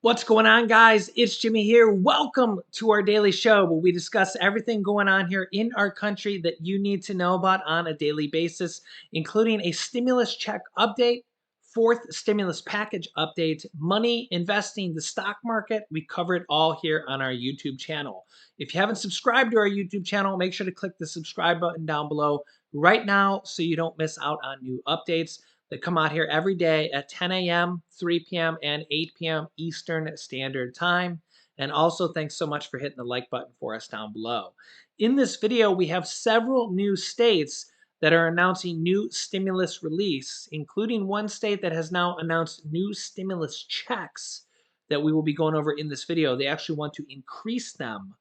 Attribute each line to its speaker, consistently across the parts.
Speaker 1: What's going on, guys? It's Jimmy here. Welcome to our daily show where we discuss everything going on here in our country that you need to know about on a daily basis, including a stimulus check update, fourth stimulus package update, money, investing, the stock market. We cover it all here on our YouTube channel. If you haven't subscribed to our YouTube channel, make sure to click the subscribe button down below right now so you don't miss out on new updates that come out here every day at 10 a.m., 3 p.m., and 8 p.m. Eastern Standard Time. And also, thanks so much for hitting the like button for us down below. In this video, we have several new states that are announcing new stimulus release, including one state that has now announced new stimulus checks that we will be going over in this video. They actually want to increase them.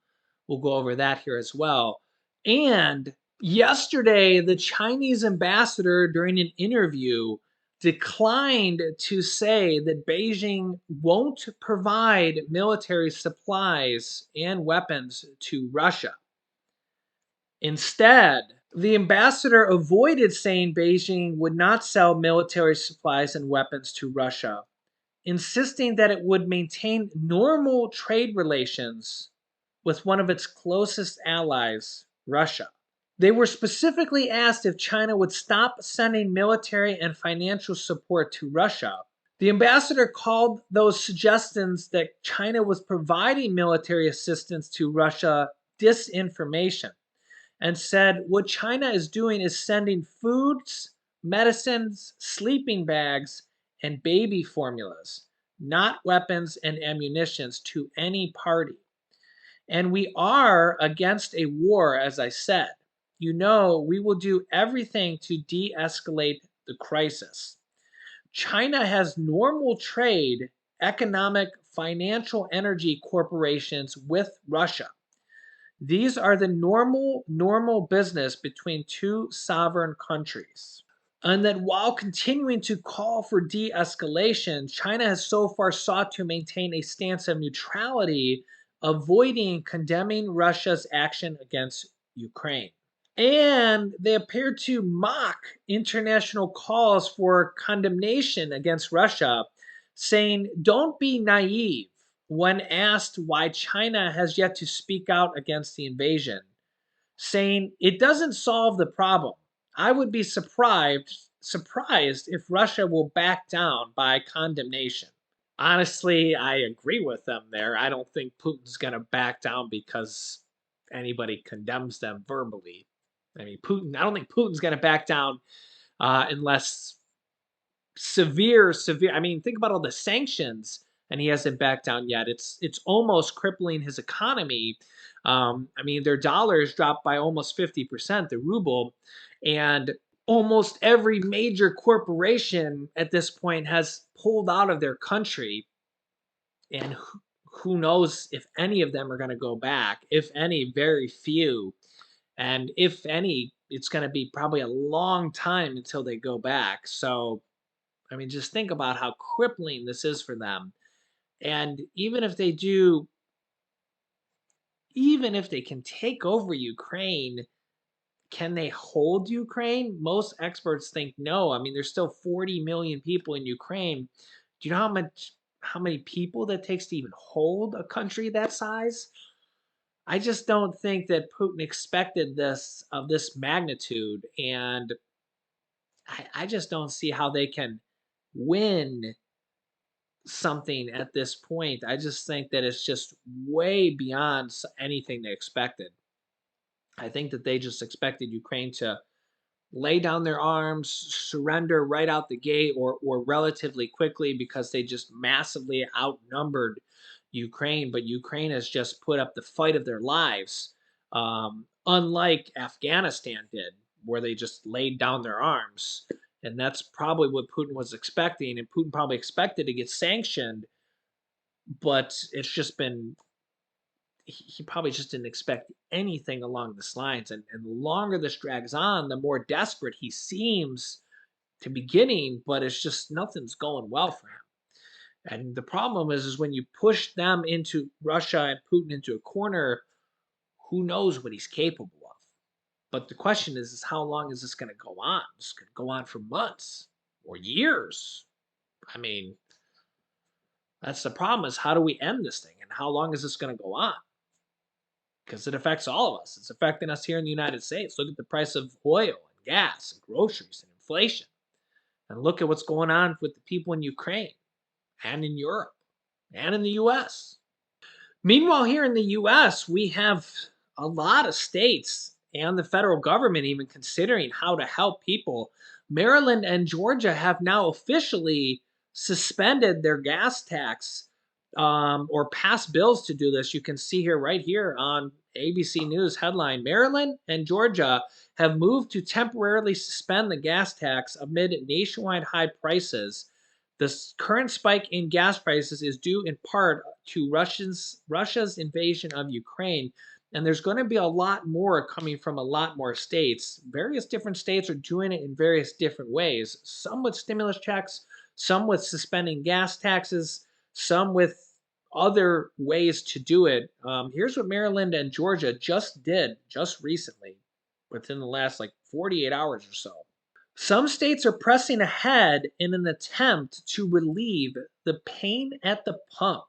Speaker 1: We'll go over that here as well. And yesterday, the Chinese ambassador, during an interview, declined to say that Beijing won't provide military supplies and weapons to Russia. Instead, the ambassador avoided saying Beijing would not sell military supplies and weapons to Russia, insisting that it would maintain normal trade relations with one of its closest allies, Russia. They were specifically asked if China would stop sending military and financial support to Russia. The ambassador called those suggestions that China was providing military assistance to Russia disinformation and said what China is doing is sending foods, medicines, sleeping bags, and baby formulas, not weapons and ammunitions to any party. And we are against a war, as I said. You know, we will do everything to de escalate the crisis. China has normal trade, economic, financial, energy corporations with Russia. These are the normal business between two sovereign countries. And that while continuing to call for de escalation, China has so far sought to maintain a stance of neutrality, avoiding condemning Russia's action against Ukraine. And they appear to mock international calls for condemnation against Russia, saying, "Don't be naive," when asked why China has yet to speak out against the invasion, saying, "It doesn't solve the problem. I would be surprised if Russia will back down by condemnation." Honestly, I agree with them there. I don't think Putin's going to back down because anybody condemns them verbally. I mean, I don't think Putin's going to back down unless severe. I mean, think about all the sanctions, and he hasn't backed down yet. It's almost crippling his economy. I mean, their dollar has dropped by almost 50%, the ruble, and almost every major corporation at this point has pulled out of their country. And who knows if any of them are going to go back? If any, very few. And if any, it's going to be probably a long time until they go back. So, I mean, just think about how crippling this is for them. And even if they can take over Ukraine, can they hold Ukraine? Most experts think no. I mean, there's still 40 million people in Ukraine. Do you know how many people that takes to even hold a country that size? I just don't think that Putin expected this of this magnitude, and I just don't see how they can win something at this point. I just think that it's just way beyond anything they expected. I think that they just expected Ukraine to lay down their arms, surrender right out the gate, or relatively quickly because they just massively outnumbered Ukraine. But Ukraine has just put up the fight of their lives, unlike Afghanistan did, where they just laid down their arms. And that's probably what Putin was expecting. And Putin probably expected to get sanctioned, but it's just been he probably just didn't expect anything along this lines. And the longer this drags on, the more desperate he seems to be getting, but it's just nothing's going well for him. And the problem is when you push them into Russia and Putin into a corner, who knows what he's capable of. But the question is how long is this going to go on? This could go on for months or years. I mean, That's the problem is how do we end this thing and how long is this going to go on? Because it affects all of us. It's affecting us here in the United States. Look at the price of oil and gas and groceries and inflation. And look at what's going on with the people in Ukraine and in Europe and in the US. Meanwhile, here in the US, we have a lot of states and the federal government even considering how to help people. Maryland and Georgia have now officially suspended their gas tax or passed bills to do this. You can see here, right here on ABC News headline Maryland and Georgia have moved to temporarily suspend the gas tax amid nationwide high prices. The current spike in gas prices is due in part to Russia's invasion of Ukraine. And there's going to be a lot more coming from a lot more states. Various different states are doing it in various different ways. Some with stimulus checks, some with suspending gas taxes, some with other ways to do it. Here's what Maryland and Georgia just did just recently, within the last like 48 hours or so. Some states are pressing ahead in an attempt to relieve the pain at the pump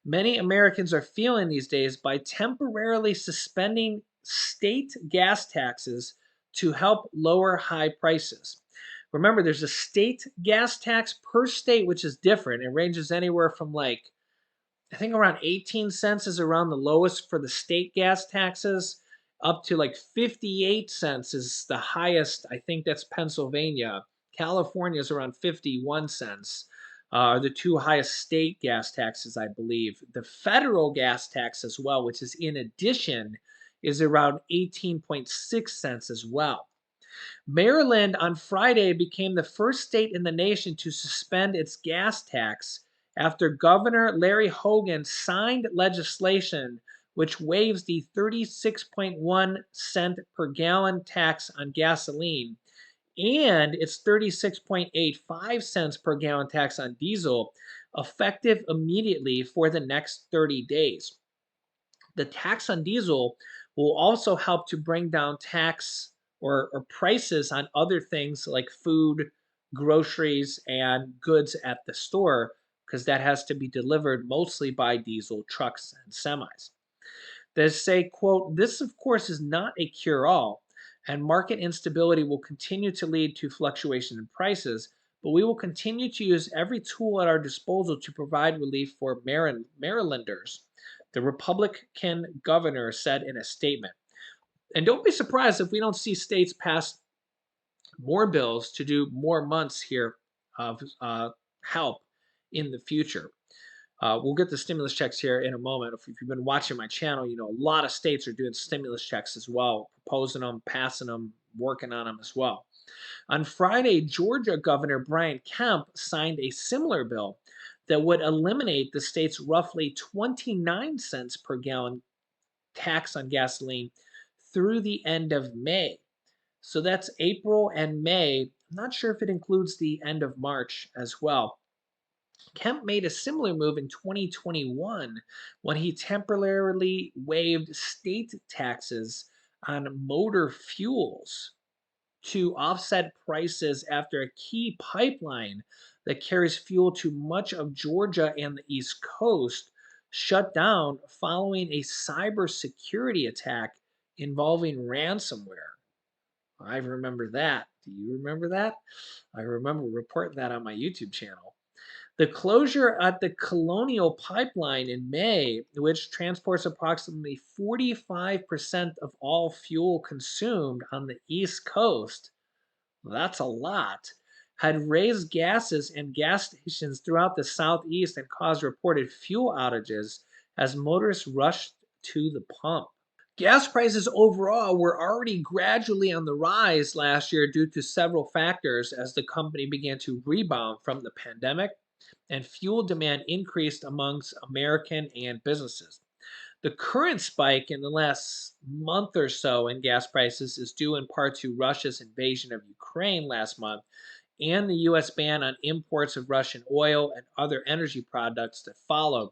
Speaker 1: many Americans are feeling these days by temporarily suspending state gas taxes to help lower high prices. Remember, there's a state gas tax per state, which is different. It ranges anywhere from like I think around 18 cents is around the lowest for the state gas taxes, up to like 58 cents is the highest. I think that's Pennsylvania. California is around 51 cents. Are the two highest state gas taxes, I believe. The federal gas tax as well, which is in addition, is around 18.6 cents as well. Maryland on Friday became the first state in the nation to suspend its gas tax after Governor Larry Hogan signed legislation which waives the 36.1 cent per gallon tax on gasoline and its 36.85 cents per gallon tax on diesel, effective immediately for the next 30 days. The tax on diesel will also help to bring down tax or prices on other things like food, groceries, and goods at the store, because that has to be delivered mostly by diesel trucks and semis. They say, quote, this of course is not a cure-all, and market instability will continue to lead to fluctuation in prices, but we will continue to use every tool at our disposal to provide relief for Marylanders, the Republican governor said in a statement. And don't be surprised if we don't see states pass more bills to do more months here of help in the future. We'll get the stimulus checks here in a moment. If you've been watching my channel, you know a lot of states are doing stimulus checks as well, proposing them, passing them, working on them as well. On Friday, Georgia Governor Brian Kemp signed a similar bill that would eliminate the state's roughly 29 cents per gallon tax on gasoline through the end of May. So that's April and May. I'm not sure if it includes the end of March as well. Kemp made a similar move in 2021 when he temporarily waived state taxes on motor fuels to offset prices after a key pipeline that carries fuel to much of Georgia and the East Coast shut down following a cybersecurity attack involving ransomware. I remember that. Do you remember that? I remember reporting that on my YouTube channel. The closure at the Colonial Pipeline in May, which transports approximately 45% of all fuel consumed on the East Coast, that's a lot, had raised gases and gas stations throughout the Southeast and caused reported fuel outages as motorists rushed to the pump. Gas prices overall were already gradually on the rise last year due to several factors as the company began to rebound from the pandemic and fuel demand increased amongst American and businesses. The current spike in the last month or so in gas prices is due in part to Russia's invasion of Ukraine last month and the U.S. ban on imports of Russian oil and other energy products that followed.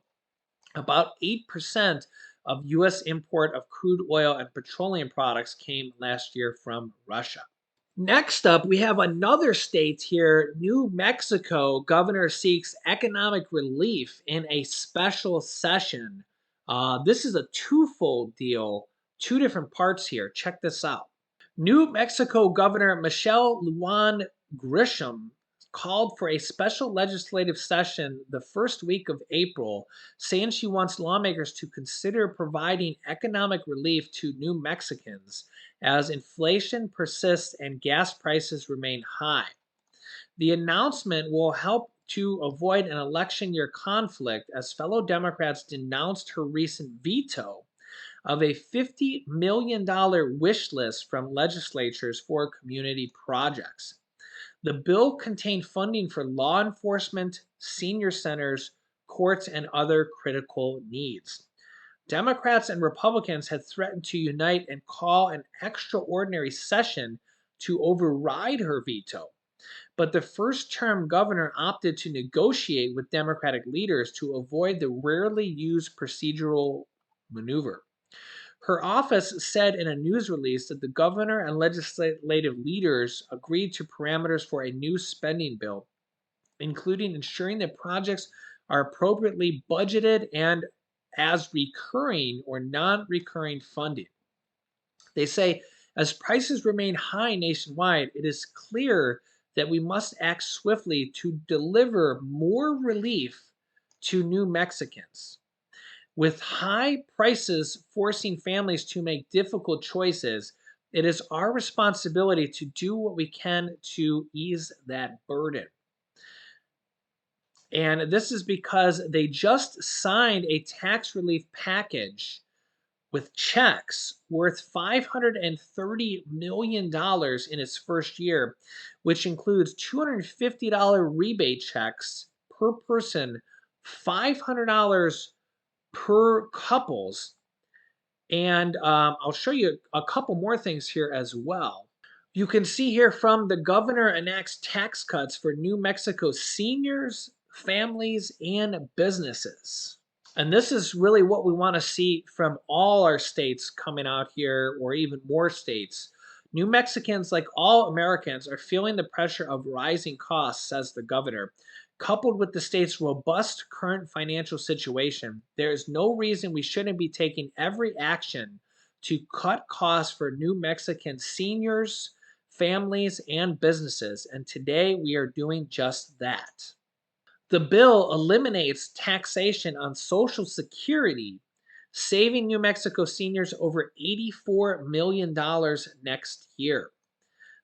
Speaker 1: About 8% of U.S. import of crude oil and petroleum products came last year from Russia. Next up, we have another state here, New Mexico. Governor seeks economic relief in a special session. This is a twofold deal, two different parts here. Check this out. New Mexico Governor Michelle Lujan Grisham called for a special legislative session the first week of April, saying she wants lawmakers to consider providing economic relief to New Mexicans as inflation persists and gas prices remain high. The announcement will help to avoid an election year conflict as fellow Democrats denounced her recent veto of a $50 million wish list from legislatures for community projects. The bill contained funding for law enforcement, senior centers, courts, and other critical needs. Democrats and Republicans had threatened to unite and call an extraordinary session to override her veto. But the first term governor opted to negotiate with Democratic leaders to avoid the rarely used procedural maneuver. Her office said in a news release that the governor and legislative leaders agreed to parameters for a new spending bill, including ensuring that projects are appropriately budgeted and as recurring or non recurring funding. They say, as prices remain high nationwide, it is clear that we must act swiftly to deliver more relief to New Mexicans. With high prices forcing families to make difficult choices, it is our responsibility to do what we can to ease that burden. And this is because they just signed a tax relief package with checks worth $530 million in its first year, which includes $250 rebate checks per person, $500 per couples. And I'll show you a couple more things here as well. You can see here from the governor enacts tax cuts for New Mexico seniors, families, and businesses. And this is really what we want to see from all our states coming out here, or even more states. New Mexicans, like all Americans, are feeling the pressure of rising costs, says the governor. Coupled with the state's robust current financial situation, there is no reason we shouldn't be taking every action to cut costs for New Mexican seniors, families, and businesses. And today we are doing just that. The bill eliminates taxation on Social Security, saving New Mexico seniors over $84 million next year.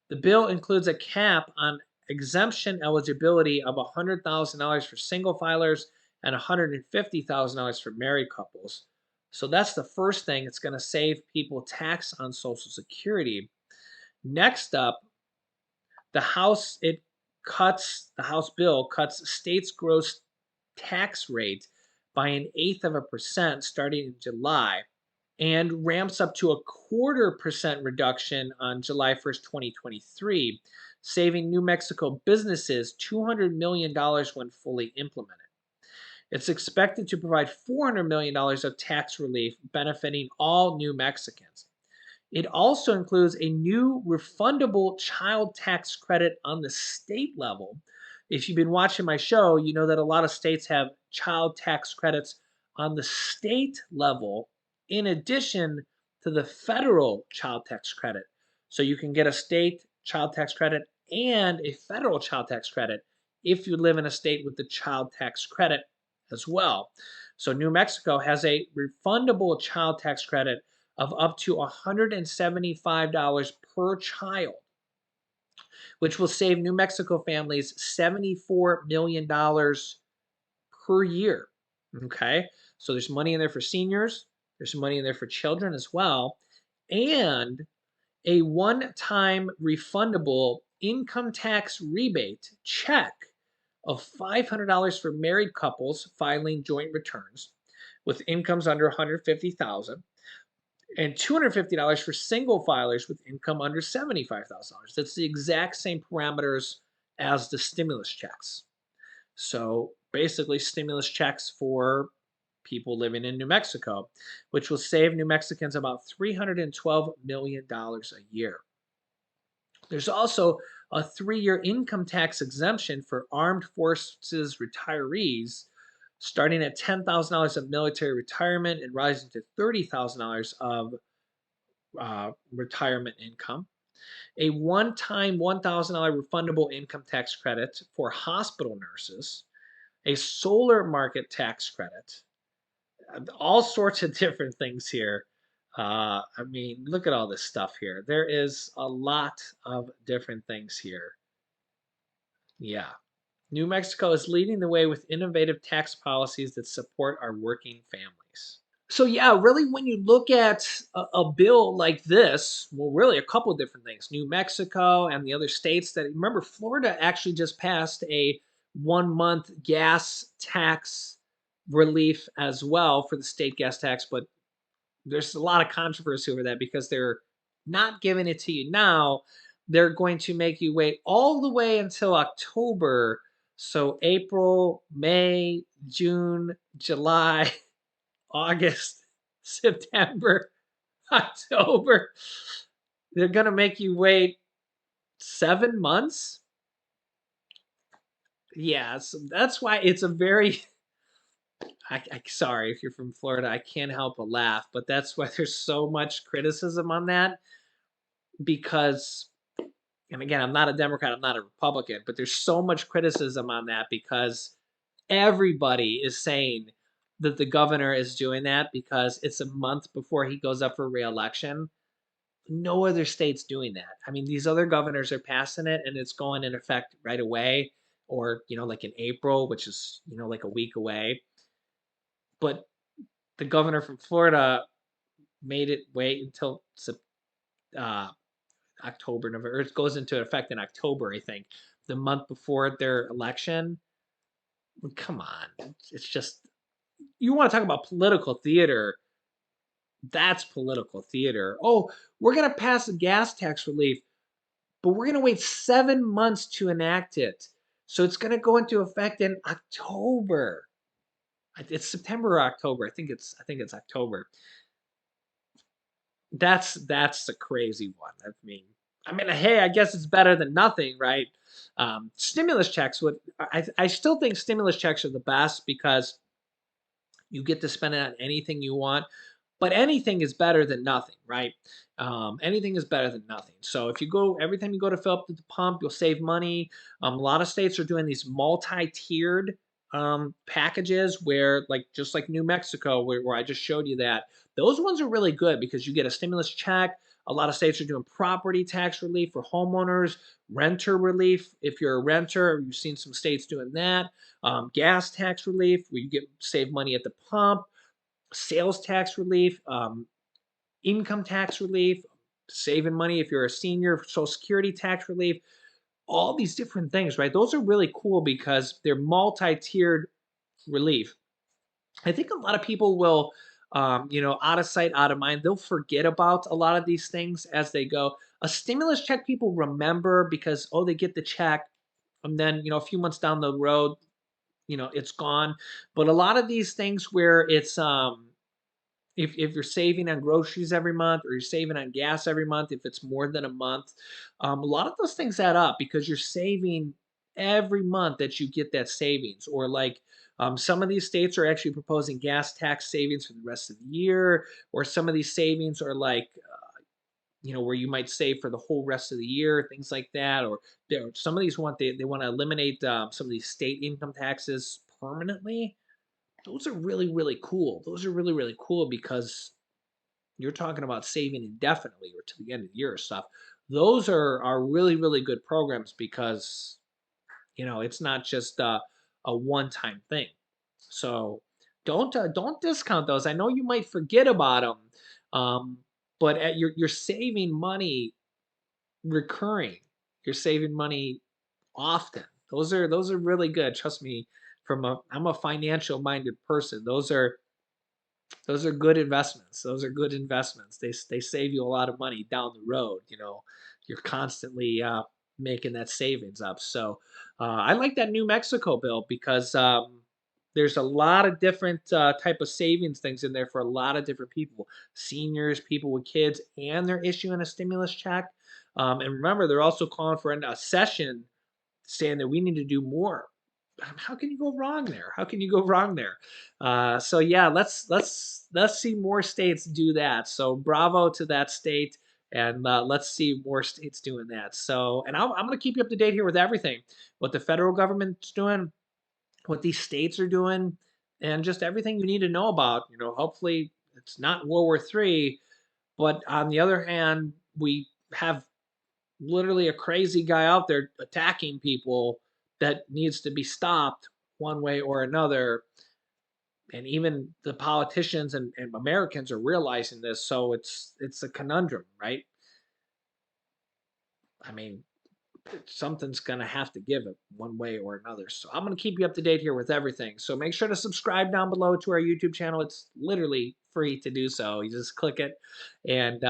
Speaker 1: The bill includes a cap on exemption eligibility of $100,000 for single filers and $150,000 for married couples. So that's the first thing. It's going to save people tax on Social Security. Next up, the House bill cuts state's gross tax rate by an eighth of a percent starting in July and ramps up to a 1/4% reduction on July 1st, 2023, saving New Mexico businesses $200 million when fully implemented. It's expected to provide $400 million of tax relief benefiting all New Mexicans. It also includes a new refundable child tax credit on the state level. If you've been watching my show, you know that a lot of states have child tax credits on the state level in addition to the federal child tax credit. So you can get a state child tax credit and a federal child tax credit if you live in a state with the child tax credit as well. So New Mexico has a refundable child tax credit of up to $175 per child, which will save New Mexico families $74 million per year. Okay, so there's money in there for seniors, there's money in there for children as well, and a one-time refundable income tax rebate check of $500 for married couples filing joint returns with incomes under $150,000 and $250 for single filers with income under $75,000. That's the exact same parameters as the stimulus checks. So basically, stimulus checks for people living in New Mexico, which will save New Mexicans about $312 million a year. There's also a 3-year income tax exemption for armed forces retirees, starting at $10,000 of military retirement and rising to $30,000 of retirement income. A one-time $1,000 refundable income tax credit for hospital nurses, a solar market tax credit, all sorts of different things here. I mean, look at all this stuff here. There is a lot of different things here. Yeah. New Mexico is leading the way with innovative tax policies that support our working families. So yeah, really, when you look at a bill like this, well, really a couple of different things. New Mexico and the other states that remember, Florida actually just passed a 1 month gas tax relief as well for the state gas tax, but there's a lot of controversy over that because they're not giving it to you now. They're going to make you wait all the way until October. So April, May, June, July, August, September, October. They're going to make you wait 7 months. Yeah, so that's why it's a very sorry if you're from Florida, I can't help but laugh, but that's why there's so much criticism on that because, and again, I'm not a Democrat, I'm not a Republican, but there's so much criticism on that because everybody is saying that the governor is doing that because it's a month before he goes up for reelection. No other state's doing that. I mean, these other governors are passing it and it's going in effect right away, or, like in April, which is, like a week away. But the governor from Florida made it wait until uh, October, November. It goes into effect in October, I think, the month before their election. Come on, it's just you want to talk about political theater. That's political theater. Oh, we're gonna pass a gas tax relief, but we're gonna wait 7 months to enact it. So it's gonna go into effect in October. It's September or October. I think it's October. That's a crazy one. I mean, hey, I guess it's better than nothing, right? Stimulus checks would. I still think stimulus checks are the best because you get to spend it on anything you want, but anything is better than nothing, right? Anything is better than nothing. So if you go every time you go to fill up at the pump, you'll save money. A lot of states are doing these multi-tiered packages where, like just like New Mexico, where I just showed you that, those ones are really good because you get a stimulus check. A lot of states are doing property tax relief for homeowners, renter relief if you're a renter. You've seen some states doing that. Gas tax relief, where you get save money at the pump, sales tax relief, income tax relief, saving money if you're a senior, Social Security tax relief, all these different things, right? Those are really cool because they're multi-tiered relief. I think a lot of people will, out of sight, out of mind. They'll forget about a lot of these things as they go. A stimulus check people remember because, oh, they get the check, and then a few months down the road, it's gone. But a lot of these things where it's if you're saving on groceries every month or you're saving on gas every month, if it's more than a month, a lot of those things add up because you're saving every month that you get that savings. Or like some of these states are actually proposing gas tax savings for the rest of the year, or some of these savings are like where you might save for the whole rest of the year, things like that. Or some of these they want to eliminate some of these state income taxes permanently. Those are really, really cool. Those are really, really cool because you're talking about saving indefinitely or to the end of the year or stuff. Those are really, really good programs because it's not just a one-time thing. So don't discount those. I know you might forget about them, but you're saving money recurring. You're saving money often. Those are really good. Trust me, I'm a financial minded person. Those are good investments. Those are good investments. They save you a lot of money down the road. You're constantly making that savings up. So I like that New Mexico bill because there's a lot of different type of savings things in there for a lot of different people, seniors, people with kids, and they're issuing a stimulus check. And remember, they're also calling for a session saying that we need to do more. How can you go wrong there? How can you go wrong there? So yeah, let's see more states do that. So bravo to that state, and let's see more states doing that. So, and I'm going to keep you up to date here with everything, what the federal government's doing, what these states are doing, and just everything you need to know about. Hopefully it's not World War III, but on the other hand, we have literally a crazy guy out there attacking people that needs to be stopped one way or another. And even the politicians and Americans are realizing this, so it's a conundrum, right? I mean, something's going to have to give it one way or another. So I'm going to keep you up to date here with everything. So make sure to subscribe down below to our YouTube channel. It's literally free to do so. You just click it. And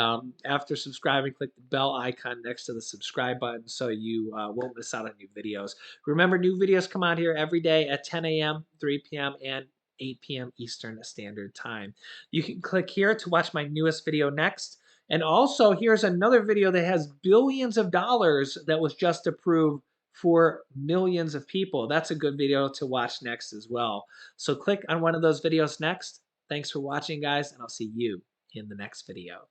Speaker 1: after subscribing, click the bell icon next to the subscribe button so you won't miss out on new videos. Remember, new videos come out here every day at 10 a.m., 3 p.m., and 8 p.m. Eastern Standard Time. You can click here to watch my newest video next. And also, here's another video that has billions of dollars that was just approved for millions of people. That's a good video to watch next as well. So click on one of those videos next. Thanks for watching, guys, and I'll see you in the next video.